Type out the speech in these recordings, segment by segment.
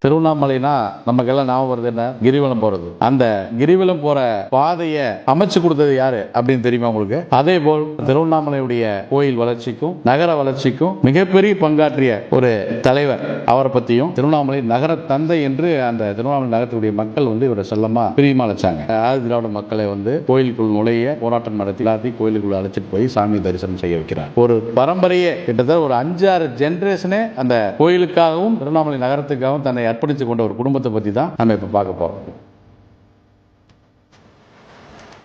திருவண்ணாமலைனா நமக்கெல்லாம் ஞாபகம் வருது என்ன? கிரிவலம் போறது. அந்த கிரிவலம் போற பாதையை அமைச்சு கொடுத்தது யாரு அப்படின்னு தெரியுமா உங்களுக்கு? அதே போல் திருவண்ணாமலையுடைய கோயில் வளர்ச்சிக்கும் நகர வளர்ச்சிக்கும் மிகப்பெரிய பங்காற்றிய ஒரு தலைவர், அவரை பத்தியும் திருவண்ணாமலை நகர தந்தை என்று அந்த திருவண்ணாமலை நகரத்துடைய மக்கள் இவரை செல்லமா பிரியமா அழைச்சாங்க. ஆதி திராவிட மக்களை கோயிலுக்குள் நுழைய போராட்டம் நடத்தி எல்லாத்தையும் கோயிலுக்குள்ள அழைச்சிட்டு போய் சாமி தரிசனம் செய்ய வைக்கிறார். ஒரு பரம்பரையே கிட்டத்தட்ட ஒரு 5-6 ஜெனரேஷனே அந்த கோயிலுக்காகவும் திருவண்ணாமலை நகரத்துக்காகவும் தன்னை அர்ப்பணித்து கொண்ட ஒரு குடும்பத்தை பத்தி தான் நம்ம இப்ப பார்க்க போறோம்.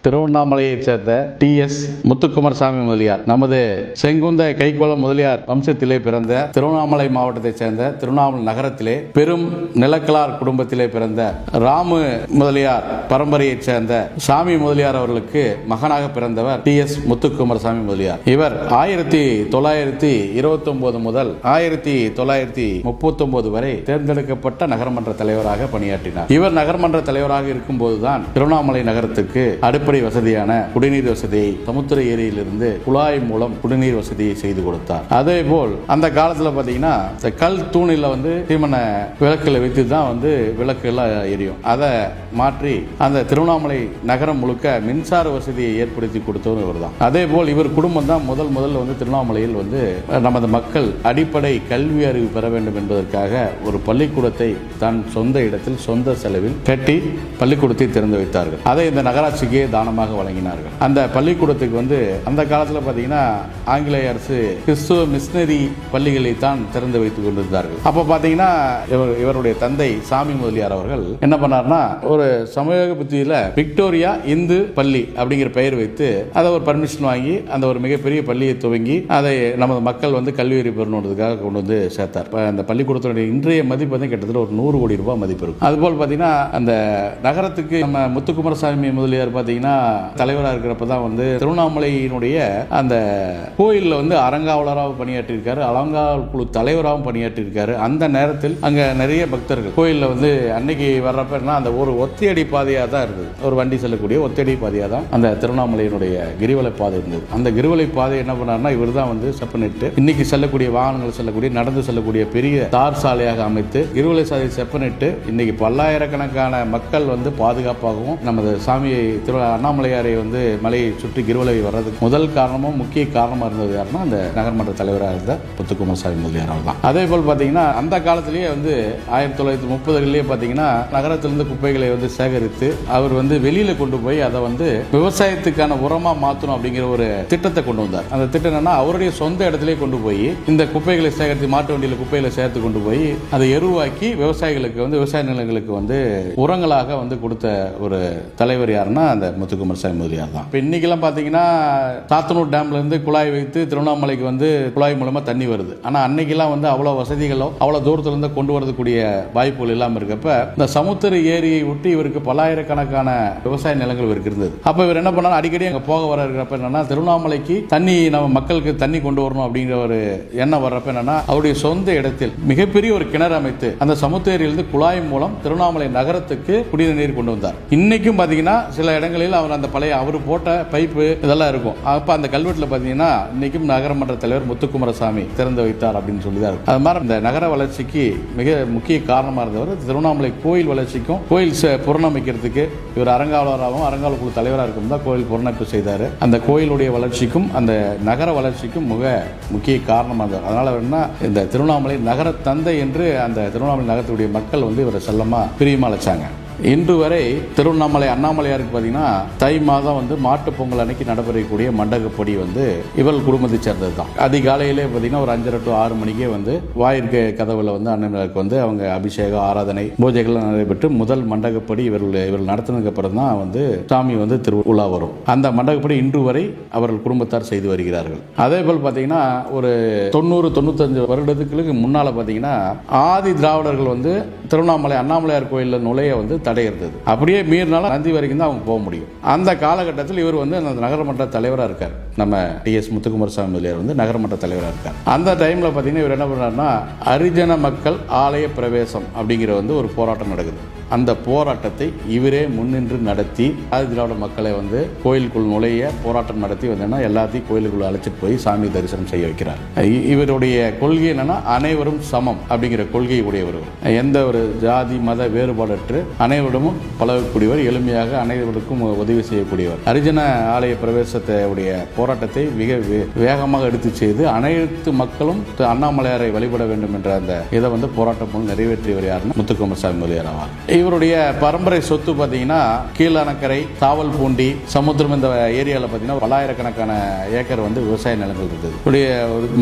திருவண்ணாமலையை சேர்ந்த TS முத்துக்குமாரசாமி முதலியார் நமது செங்குந்த கைகோளம் முதலியார் வம்சத்திலே பிறந்த திருவண்ணாமலை மாவட்டத்தை சேர்ந்த திருவண்ணாமலை நகரத்திலே பெரும் நிலக்கலார் குடும்பத்திலே பிறந்த ராமு முதலியார் பரம்பரையை சேர்ந்த சாமி முதலியார் அவர்களுக்கு மகனாக பிறந்தவர் TS முத்துக்குமாரசாமி முதலியார். இவர் 1929 முதல் 1939 வரை தேர்ந்தெடுக்கப்பட்ட நகரமன்ற தலைவராக பணியாற்றினார். இவர் நகரமன்ற தலைவராக இருக்கும் போதுதான் திருவண்ணாமலை நகரத்துக்கு அடிப்படை வசதியான குடிநீர் வசதியை சமுத்திர ஏரியிலிருந்து குழாய் மூலம் குடிநீர் வசதியை செய்து கொடுத்தார். அதே போல் அந்த காலத்தில் பார்த்தீங்கன்னா கல் தூணில் தீமன விளக்குகளை வைத்து தான் விளக்கு எல்லாம் எரியும். அதை மாற்றி அந்த திருவண்ணாமலை நகரம் முழுக்க மின்சார வசதியை ஏற்படுத்தி கொடுத்தவர் இவர் தான். அதே போல் இவர் குடும்பம் தான் முதல் திருவண்ணாமலையில் நமது மக்கள் அடிப்படை கல்வி அறிவு பெற வேண்டும் என்பதற்காக ஒரு பள்ளிக்கூடத்தை தன் சொந்த இடத்தில் சொந்த செலவில் கட்டி பள்ளிக்கூடத்தை திறந்து வைத்தார்கள். அதை இந்த நகராட்சிக்கு தானமாக வழங்கினார்கள். அந்த பள்ளிக்கூடத்துக்கு அந்த காலத்தில் பார்த்தீங்கன்னா ஆங்கிலேய அரசு கிறிஸ்துவ மிஷனரி பள்ளிகளை தான் திறந்து வைத்துக் கொண்டிருந்தார்கள். அப்போ பார்த்தீங்கன்னா இவருடைய தந்தை சாமி முதலியார் அவர்கள் என்ன பண்ணார்னா ஒரு சமூக புத்தியில விக்டோரியா இந்து பள்ளி அப்படிங்கிற பெயர் வைத்து அதை ஒரு பர்மிஷன் வாங்கி அந்த ஒரு மிகப்பெரிய பள்ளியை துவங்கி அதை நமது மக்கள் கல்வி அறிவு பெறணுன்றதுக்காக கொண்டு சேர்த்தார். அந்த பள்ளிக்கூடத்தினுடைய இன்றைய மதிப்பு கிட்டத்தட்ட ஒரு 100 கோடி ரூபாய் மதிப்பு இருக்கும். அதுபோல் பார்த்தீங்கன்னா அந்த நகரத்துக்கு நம்ம முத்துக்குமாரசாமி முதலியார் பார்த்தீங்கன்னா தலைவராக இருக்கிறப்ப தான் திருவண்ணாமலையினுடைய அந்த கோயிலில் அரங்காவலராக பணியாற்றியிருக்காரு, அலங்காவல் குழு தலைவராகவும் பணியாற்றியிருக்காரு. அந்த நேரத்தில் அங்கே நிறைய பக்தர்கள் கோயிலில் அன்னைக்கு வர்றப்ப அந்த ஒரு ஒத்தையடி பாதையாக தான் இருந்தது. ஒரு வண்டி செல்லக்கூடிய ஒத்தையடி பாதையாக தான் அந்த திருவண்ணாமலையினுடைய கிரிவலை பாதை இருந்தது. அந்த கிரிவலை பாதை என்ன பண்ணார்னா இவர் தான் செப்பனிட்டு இன்னைக்கு செல்லக்கூடிய வாகனங்கள் செல்லக்கூடிய நடந்து செல்லக்கூடிய பெரிய தார் சாலையாக அமைத்து கிரிவலை சாலை செப்பனிட்டு இன்னைக்கு பல்லாயிரக்கணக்கான மக்கள் பாதுகாப்பாகவும் நமது சாமியை அண்ணாமலையாரை மலையை சுற்றி கிரிவலை வர்றதுக்கு முதல் காரணமும் முக்கிய காரணமாக இருந்தது யாருன்னா அந்த நகர்மன்ற தலைவராக இருந்த முத்துக்குமாரசாமி முதலியார் அவர் தான். அதே போல் பார்த்தீங்கன்னா அந்த காலத்திலேயே 1930களிலேயே பார்த்தீங்கன்னா நகரத்திலிருந்து குப்பைகளை சேகரித்து அவர் வெளியில கொண்டு போய் அதை விவசாயத்துக்கான உரமா மாற்றணும் அப்படிங்கிற ஒரு திட்டத்தை கொண்டு வந்தார். அந்த திட்டம் என்னன்னா அவருடைய சொந்த இடத்திலே கொண்டு போய் இந்த குப்பைகளை சேகரித்து மாட்டு வண்டியில் குப்பைகளை சேர்த்து கொண்டு போய் அதை எருவாக்கி விவசாயிகளுக்கு விவசாய நிலங்களுக்கு உரங்களாக கொடுத்த ஒரு தலைவர் யாருன்னா அந்த முத்துக்குமாரசாமி முதலியார் தான். இன்னைக்கெல்லாம் பாத்தீங்கன்னா சாத்தனூர் டேம்ல இருந்து குழாய் வைத்து திருவண்ணாமலைக்கு குழாய் மூலமா தண்ணி வருது. ஆனா அன்னைக்கெல்லாம் அவ்வளவு வசதிகளோ அவ்வளவு தூரத்துல இருந்து கொண்டு வரக்கூடிய வாய்ப்புகள் இல்லாம இருக்கப்ப இந்த சமுத்திர ஏரியை ஒட்டி இவருக்கு பல்லாயிரக்கணக்கான விவசாய நிலங்கள் இவருக்கு இருந்தது. அப்ப இவர் என்ன பண்ணாரு, அடிக்கடி அங்க போக வர இருக்கிறப்ப என்னன்னா திருவண்ணாமலைக்கு தண்ணி நம்ம மக்களுக்கு தண்ணி கொண்டு வரணும் அப்படிங்கிற ஒரு எண்ணம் வர்றப்ப என்னன்னா அவருடைய சொந்த இடத்தில் மிகப்பெரிய ஒரு கிணறு அமைத்து அந்த சமுத்திர ஏரியிலிருந்து குழாய் மூலம் திருவண்ணாமலை நகரத்துக்கு குடிநீர் கொண்டு வந்தார். இன்னைக்கும் பாத்தீங்கன்னா சில இடங்களில் அவர் அந்த பழைய அவர் போட்ட பைப்பு இதெல்லாம் இருக்கும். அப்ப அந்த கல்வெட்டில் பார்த்தீங்கன்னா இன்னைக்கும் நகரமன்ற தலைவர் முத்துக்குமாரசாமி திறந்து வைத்தார் அப்படின்னு சொல்லிதான் இருக்கு. அது மாதிரி இந்த நகர வளர்ச்சிக்கு மிக முக்கிய காரணமாக இருந்தவர் திருவண்ணாமலை கோயில் வளர்ச்சிக்கும் கோயில் புறணமைக்கிறதுக்கு இவர் அரங்காவலராகவும் அரங்காவல் குழு தலைவராக இருக்கும் தான் கோயில் புறணமைப்பு செய்தார். அந்த கோயிலுடைய வளர்ச்சிக்கும் அந்த நகர வளர்ச்சிக்கும் மிக முக்கிய காரணமாக இருந்தார். அதனால என்ன இந்த திருவண்ணாமலை நகர தந்தை என்று அந்த திருவண்ணாமலை நகரத்துடைய மக்கள் இவரை செல்லமா பிரியமா அழைச்சாங்க. இன்று வரை திருவண்ணாமலை அண்ணாமலையாருக்கு பார்த்தீங்கன்னா தை மாதம் மாட்டு பொங்கல் அன்னைக்கு நடைபெறக்கூடிய மண்டகப்படி இவர்கள் குடும்பத்தை சேர்ந்தது தான். அதிகாலையிலே பார்த்தீங்கன்னா ஒரு 5:30 to 6 மணிக்கே வாயிற்கு கதவுல அண்ணாமலையாருக்கு அவங்க அபிஷேகம் ஆராதனை பூஜைகள்லாம் நடைபெற்று முதல் மண்டகப்படி இவர்கள் நடத்தினதுக்கு அப்புறம் தான் சாமி திருவிழா வரும். அந்த மண்டகப்படி இன்று வரை அவர்கள் குடும்பத்தார் செய்து வருகிறார்கள். அதே போல் பார்த்தீங்கன்னா ஒரு 90-95 வருடத்துக்கு முன்னால பார்த்தீங்கன்னா ஆதி திராவிடர்கள் திருவண்ணாமலை அண்ணாமலையார் கோயிலில் நுழைய தடை இருந்தது. அப்படியே மீறினாலும் நந்தி வரைக்கும் தான் அவங்க போக முடியும். அந்த காலகட்டத்தில் இவர் அந்த நகரமன்ற தலைவராக இருக்கார். நம்ம TS முத்துக்குமாரசாமி முதலியார் நகரமன்ற தலைவராக இருக்கார். அந்த டைம்ல பார்த்தீங்கன்னா இவர் என்ன பண்ணாருன்னா ஹரிஜன மக்கள் ஆலய பிரவேசம் அப்படிங்கிற ஒரு போராட்டம் நடக்குது. அந்த போராட்டத்தை இவரே முன்னின்று நடத்தி ஆதி திராவிட மக்களை கோயிலுக்குள் நுழைய போராட்டம் நடத்தி எல்லாத்தையும் கோயிலுக்குள்ள அழைச்சிட்டு போய் சாமி தரிசனம் செய்ய வைக்கிறார். இவருடைய கொள்கை என்னன்னா அனைவரும் சமம் அப்படிங்கிற கொள்கை உடையவர். எந்த ஒரு ஒரு ஜாதி மத வேறுபாடற்று அனைவரிடமும் பழகக்கூடியவர், எளிமையாக அனைவருக்கும் உதவி செய்யக்கூடியவர். ஹரிஜன ஆலய பிரவேசத்தையுடைய போராட்டத்தை மிக வேகமாக எடுத்து செய்து அனைத்து மக்களும் அண்ணாமலையாரை வழிபட வேண்டும் என்ற அந்த இதை போராட்டம் மூலம் நிறைவேற்றியவர் யாருன்னா முத்துக்குமாரசாமி முதலியார் ஆவார். இவருடைய பரம்பரை சொத்து பார்த்தீங்கன்னா கீழணக்கரை, தாவல்பூண்டி, சமுத்திரம் இந்த ஏரியாவில் பார்த்தீங்கன்னா பல்லாயிரக்கணக்கான ஏக்கர் விவசாய நிலங்கள் இருந்தது. இவருடைய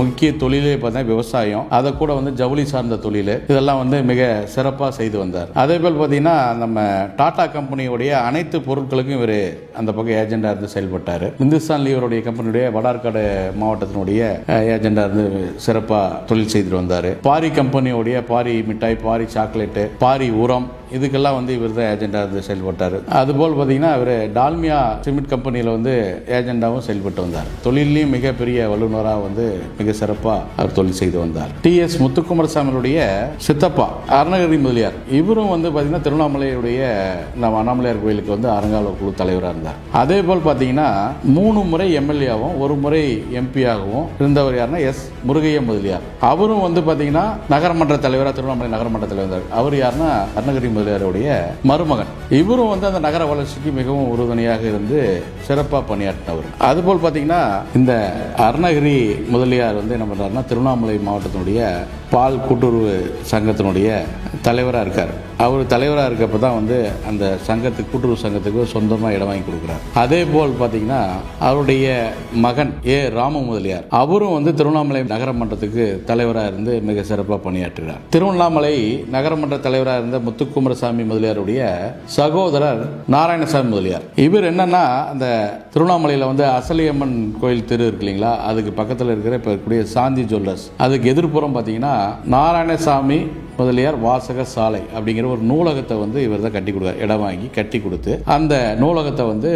முக்கிய தொழிலே பார்த்தீங்கன்னா விவசாயம், அதை கூட ஜவுளி சார்ந்த தொழில், இதெல்லாம் மிக சிறப்பாக செய்து வந்தார். அதே போல் பார்த்தீங்கன்னா நம்ம டாடா கம்பெனியுடைய அனைத்து பொருட்களுக்கும் இவர் அந்த பக்கம் ஏஜெண்டா இருந்து செயல்பட்டார். இந்துஸ்தான் லீவருடைய கம்பெனியுடைய வடார்காடு மாவட்டத்தினுடைய ஏஜெண்டா இருந்து சிறப்பாக தொழில் செய்துட்டு வந்தார். பாரி கம்பெனியுடைய பாரி மிட்டாய், பாரி சாக்லேட்டு, பாரி உரம், இதுக்கெல்லாம் இவர் தான் ஏஜெண்டா இருந்து செயல்பட்டார். அதுபோல் பார்த்தீங்கன்னா இவர் டால்மியா சிமெண்ட் கம்பெனியில் ஏஜெண்டாவும் செயல்பட்டு வந்தார். தொழிலையும் மிகப்பெரிய வல்லுநராக மிக சிறப்பாக அவர் தொழில் செய்து வந்தார். டி.எஸ். முத்துக்குமாரசாமியுடைய சித்தப்பா அருணகிரி முதலியார், இவரும் பார்த்தீங்கன்னா திருவண்ணாமலையுடைய நம்ம அண்ணாமலையார் கோயிலுக்கு அறங்காவலர் குழு தலைவராக இருந்தார். அதே போல் பார்த்தீங்கன்னா 3 முறை எம்எல்ஏவும் 1 முறை எம்பியாகவும் இருந்தவர் யாருன்னா எஸ். முருகையா முதலியார். அவரும் பார்த்தீங்கன்னா நகரமன்ற தலைவராக திருவண்ணாமலை நகரமன்ற தலைவர். அவர் யாருன்னா அருணகிரி முதலியாருடைய மருமகன். இவரும் அந்த நகர வளர்ச்சிக்கு மிகவும் உறுதுணையாக இருந்து சிறப்பாக பணியாற்றினவர். அதுபோல் பார்த்தீங்கன்னா இந்த அருணகிரி முதலியார் என்ன பண்றாருன்னா திருவண்ணாமலை மாவட்டத்தினுடைய பால் கூட்டுறவு சங்கத்தினுடைய தலைவராக இருக்கார். அவர் தலைவராக இருக்கப்போ தான் அந்த சங்கத்துக்கு, கூட்டுறவு சங்கத்துக்கு சொந்தமாக இடம் வாங்கி கொடுக்குறார். அதே போல் பார்த்தீங்கன்னா அவருடைய மகன் ஏ. ராம முதலியார், அவரும் திருவண்ணாமலை நகரமன்றத்துக்கு தலைவராக இருந்து மிக சிறப்பாக பணியாற்றுகிறார். திருவண்ணாமலை நகரமன்ற தலைவராக இருந்த முத்துக்குமாரசாமி முதலியாருடைய சகோதரர் நாராயணசாமி முதலியார். இவர் என்னன்னா அந்த திருவண்ணாமலையில் அசலியம்மன் கோயில் தெரு இருக்கு இல்லைங்களா, அதுக்கு பக்கத்தில் இருக்கிற இப்போ இருக்கக்கூடிய சாந்தி ஜுவல்லர்ஸ், அதுக்கு எதிர்ப்புறம் பார்த்தீங்கன்னா நாராயணசாமி முதலியார் வாசக சாலை அப்படிங்கிற ஒரு நூலகத்தை இவர் தான் கட்டி கொடுத்தார். இடம் வாங்கி கட்டி கொடுத்து அந்த நூலகத்தை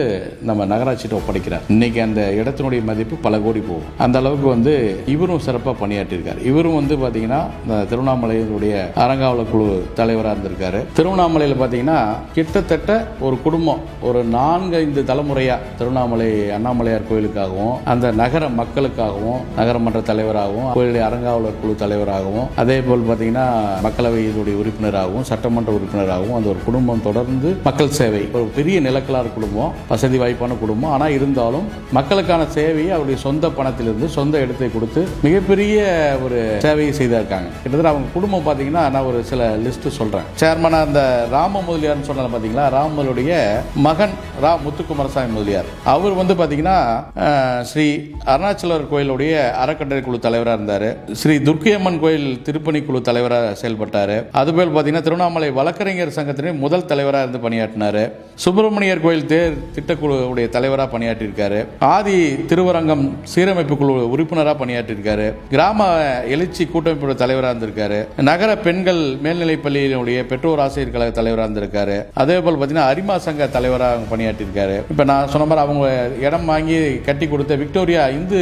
நம்ம நகராட்சியிட்ட ஒப்படைக்கிறார். இன்னைக்கு அந்த இடத்தினுடைய மதிப்பு பல கோடி போகும். அந்த அளவுக்கு இவரும் சிறப்பாக பணியாற்றியிருக்கார். இவரும் பார்த்தீங்கன்னா இந்த திருவண்ணாமலையினுடைய அறங்காவலர் குழு தலைவராக இருந்திருக்காரு. திருவண்ணாமலையில் பார்த்தீங்கன்னா கிட்டத்தட்ட ஒரு குடும்பம் ஒரு 4-5 தலைமுறையா திருவண்ணாமலை அண்ணாமலையார் கோயிலுக்காகவும் அந்த நகர மக்களுக்காகவும் நகரமன்ற தலைவராகவும் கோயிலுடைய அறங்காவலர் குழு தலைவராகவும் அதே போல் பார்த்தீங்கன்னா மக்களவையினுடைய உறுப்பினராகவும் சட்டமன்ற உறுப்பினராகவும் அந்த ஒரு குடும்பம் தொடர்ந்து மக்கள் சேவை, ஒரு பெரிய நிலக்கலார் குடும்பம், வசதி வாய்ப்பான குடும்பம். ஆனால் இருந்தாலும் மக்களுக்கான சேவையை அவருடைய சொந்த பணத்திலிருந்து சொந்த இடத்தை கொடுத்து மிகப்பெரிய ஒரு சேவையை செய்திருக்காங்க. கிட்டத்தட்ட அவங்க குடும்பம் பார்த்தீங்கன்னா நான் ஒரு சில லிஸ்ட் சொல்றேன். சேர்மனா அந்த ராம முதலியார்னு சொன்னால பார்த்தீங்களா, ராமலுடைய மகன் ரா. முத்துக்குமாரசாமி முதலியார், அவர் பார்த்தீங்கன்னா ஸ்ரீ அருணாச்சலர் கோயிலுடைய அறக்கட்டளை குழு தலைவராக இருந்தார். ஸ்ரீ துர்க்கையம்மன் கோயில் திருப்பணி குழு தலைவராக செயல்பட்டாரு. அதுபோல் பார்த்தீங்கன்னா திருவண்ணாமலை வழக்கறிஞர் சங்கத்தின் முதல் தலைவராக இருந்து பணியாற்றினாரு. சுப்பிரமணியர் கோயில் தேர் திட்டக்குழுவுடைய தலைவராக பணியாற்றியிருக்காரு. ஆதி திருவரங்கம் சீரமைப்பு குழு உறுப்பினராக பணியாற்றியிருக்காரு. கிராம எழுச்சி கூட்டமைப்பு தலைவராக இருந்திருக்காரு. நகர பெண்கள் மேல்நிலைப் பள்ளியினுடைய பெற்றோர் ஆசிரியர் கழக தலைவராக இருந்திருக்காரு. அதே போல் பார்த்தீங்கன்னா அரிமா சங்க தலைவராக பணியாற்றியிருக்காரு. இப்போ நான் சொன்ன மாதிரி அவங்க இடம் வாங்கி கட்டி கொடுத்த விக்டோரியா இந்து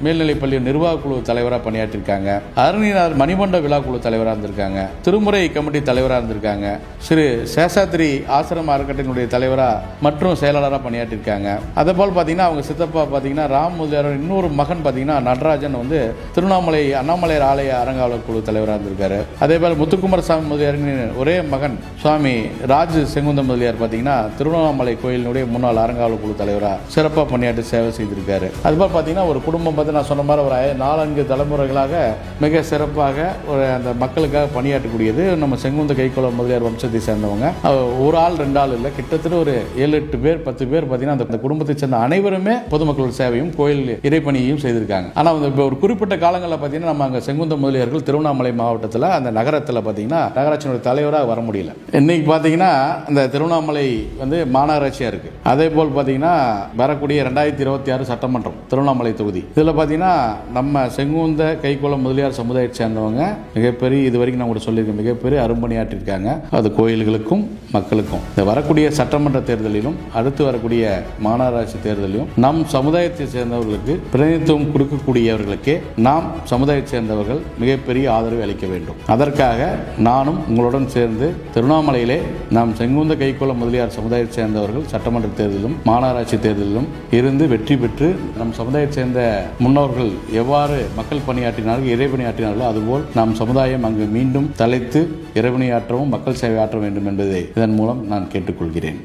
மேல்நிலைப்பள்ளி நிர்வாக குழு தலைவராக பணியாற்றிருக்காங்க. அருணினார் மணிமண்ட விழா குழு தலைவராக இருந்திருக்காங்க. திருமுறை கமிட்டி தலைவராக இருந்திருக்காங்க. ஸ்ரீ சேஷாத்ரி ஆசிரம அறக்கட்டளையினுடைய தலைவராக மற்றும் செயலாளராக பணியாற்றிருக்காங்க. அதே போல் பார்த்தீங்கன்னா அவங்க சித்தப்பா பார்த்தீங்கன்னா ராம் முதலியார் இன்னொரு மகன் பார்த்தீங்கன்னா நடராஜன் திருவண்ணாமலை அண்ணாமலையார் ஆலய அறங்காவலர் குழு தலைவராக இருந்திருக்காரு. அதே போல் முத்துக்குமாரசாமி முதலியாரின் ஒரே மகன் சுவாமி ராஜ் செங்குந்த முதலியார் பார்த்தீங்கன்னா திருவண்ணாமலை கோயிலினுடைய முன்னாள் அறங்காவலர் குழு தலைவராக சிறப்பாக பணியாற்றி சேவை செய்திருக்காரு. அதுபோல் பார்த்தீங்கன்னா ஒரு குடும்பம் நான் சொன்ன மாதிரி ஒரு 4-5 தலைமுறைகளாக மிக சிறப்பாக ஒரு அந்த மக்களுக்காக பணியாற்றக்கூடியது நம்ம செங்குந்த கைக்கோள முதலியார் வம்சத்தை சேர்ந்தவங்க. ஒரு ஆள் 2 ஆள் இல்லை, கிட்டத்தட்ட ஒரு 7-8 பேர் 10 பேர் பார்த்தீங்கன்னா அந்த குடும்பத்தை சேர்ந்த அனைவருமே பொதுமக்களோட சேவையும் கோயில் இறைப்பணியையும் செய்திருக்காங்க. ஆனால் இப்போ ஒரு குறிப்பிட்ட காலங்களில் பார்த்தீங்கன்னா நம்ம அங்கே செங்குந்த முதலியார்கள் திருவண்ணாமலை மாவட்டத்தில் அந்த நகரத்தில் பார்த்தீங்கன்னா நகராட்சியினுடைய தலைவராக வர முடியல. இன்னைக்கு பார்த்தீங்கன்னா அந்த திருவண்ணாமலை மாநகராட்சியாக இருக்கு. அதே போல் பார்த்தீங்கன்னா வரக்கூடிய 2026 சட்டமன்றம் திருவண்ணாமலை தொகுதி இதில் பார்த்தீங்கன்னா நம்ம செங்குந்த கைக்கோள முதலியார் சமுதாயத்தை சேர்ந்தவங்க மிகப்பெரிய இது வரைக்கும் நான் கூட சொல்லியிருக்கேன் மிகப்பெரிய அரும்பணியாற்றிருக்காங்க. அது கோயில்களுக்கும் மக்களுக்கும். இந்த வரக்கூடிய சட்டமன்ற தேர்தலிலும் அடுத்து வரக்கூடிய மாநகராட்சி தேர்தலிலும் நம் சமுதாயத்தை சேர்ந்தவர்களுக்கு பிரதிநிதித்துவம் கொடுக்கக்கூடியவர்களுக்கு நாம் சமுதாயத்தை சேர்ந்தவர்கள் மிகப்பெரிய ஆதரவு அளிக்க வேண்டும். அதற்காக நானும் உங்களுடன் சேர்ந்து திருவண்ணாமலையிலே நாம் செங்குந்த கைக்கோள முதலியார் சமுதாயத்தை சேர்ந்தவர்கள் சட்டமன்ற தேர்தலிலும் மாநகராட்சி தேர்தலிலும் இருந்து வெற்றி பெற்று நம் சமுதாயத்தை சேர்ந்த முன்னோர்கள் எவ்வாறு மக்கள் பணியாற்றினார்கள், இறைபணியாற்றினார்களோ அதுபோல் நாம் சமுதாயம் அங்கு மீண்டும் தலைத்து இறைபணியாற்றவும் மக்கள் சேவை ஆற்ற வேண்டும் என்பதை இதன் மூலம் நான் கேட்டுக்கொள்கிறேன்.